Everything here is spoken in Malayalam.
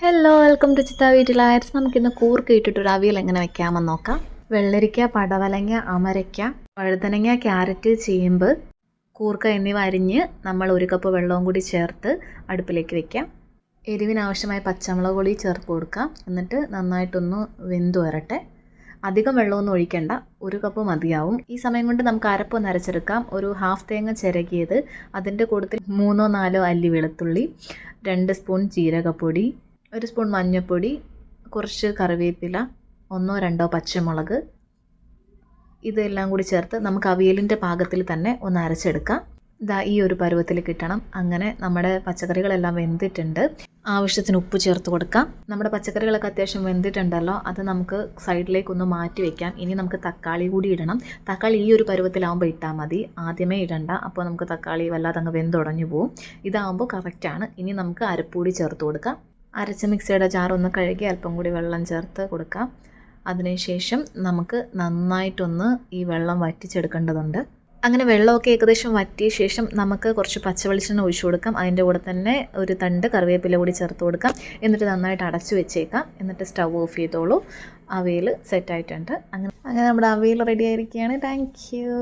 ഹലോ വെൽക്കം ടു ചിത്ത വീട്ടിലായർസ്. നമുക്കിന്ന് കൂർക്ക ഇട്ടിട്ടൊരു അവിയൽ എങ്ങനെ വെക്കാമെന്ന് നോക്കാം. വെള്ളരിക്ക, പടവലങ്ങ, അമരയ്ക്ക, വഴുതനങ്ങ, ക്യാരറ്റ്, ചേമ്പ്, കൂർക്ക എന്നിവ അരിഞ്ഞ് നമ്മൾ 1 കപ്പ് വെള്ളവും കൂടി ചേർത്ത് അടുപ്പിലേക്ക് വെക്കാം. എരിവിനാവശ്യമായ പച്ചമുളക് പൊടി ചേർത്ത് കൊടുക്കാം. എന്നിട്ട് നന്നായിട്ടൊന്ന് വെന്ത് വരട്ടെ. അധികം വെള്ളമൊന്നും ഒഴിക്കേണ്ട, 1 കപ്പ് മതിയാവും. ഈ സമയം കൊണ്ട് നമുക്ക് അരപ്പൊന്ന് അരച്ചെടുക്കാം. ഒരു ഹാഫ് തേങ്ങ ചിരകിയത്, അതിൻ്റെ കൂട്ടത്തിൽ 3-4 അല്ലി വെളുത്തുള്ളി, 2 സ്പൂൺ ജീരകപ്പൊടി, 1 സ്പൂൺ മഞ്ഞൾപ്പൊടി, കുറച്ച് കറിവേപ്പില, 1-2 പച്ചമുളക്, ഇതെല്ലാം കൂടി ചേർത്ത് നമുക്ക് അവിയലിൻ്റെ പാകത്തിൽ തന്നെ ഒന്ന് അരച്ചെടുക്കാം. ഈ ഒരു പരുവത്തിൽ കിട്ടണം. അങ്ങനെ നമ്മുടെ പച്ചക്കറികളെല്ലാം വെന്തിട്ടുണ്ട്. ആവശ്യത്തിന് ഉപ്പ് ചേർത്ത് കൊടുക്കാം. നമ്മുടെ പച്ചക്കറികളൊക്കെ അത്യാവശ്യം വെന്തിട്ടുണ്ടല്ലോ, അത് നമുക്ക് സൈഡിലേക്കൊന്ന് മാറ്റി വയ്ക്കാം. ഇനി നമുക്ക് തക്കാളി കൂടി ഇടണം. തക്കാളി ഈ ഒരു പരുവത്തിലാവുമ്പോൾ ഇട്ടാൽ മതി, ആദ്യമേ ഇടണ്ട. അപ്പോൾ നമുക്ക് തക്കാളി വല്ലാതെ അങ്ങ് വെന്തുടഞ്ഞു പോവും. ഇതാകുമ്പോൾ കറക്റ്റാണ്. ഇനി നമുക്ക് അരപ്പൂടി ചേർത്ത് കൊടുക്കാം. അരച്ച മിക്സിയുടെ ജാർ ഒന്ന് കഴുകി അല്പം കൂടി വെള്ളം ചേർത്ത് കൊടുക്കാം. അതിനുശേഷം നമുക്ക് നന്നായിട്ടൊന്ന് ഈ വെള്ളം വറ്റിച്ചെടുക്കേണ്ടതുണ്ട്. അങ്ങനെ വെള്ളമൊക്കെ ഏകദേശം വറ്റിയ ശേഷം നമുക്ക് കുറച്ച് പച്ചവെളിച്ചെണ്ണ ഒഴിച്ചു കൊടുക്കാം. അതിൻ്റെ കൂടെ തന്നെ ഒരു തണ്ട് കറിവേപ്പില കൂടി ചേർത്ത് കൊടുക്കാം. എന്നിട്ട് നന്നായിട്ട് അടച്ചു വെച്ചേക്കാം. എന്നിട്ട് സ്റ്റവ് ഓഫ് ചെയ്തോളൂ. അവിയൽ സെറ്റായിട്ടുണ്ട്. അങ്ങനെ നമ്മുടെ അവിയൽ റെഡി ആയിരിക്കുകയാണ്. Thank you.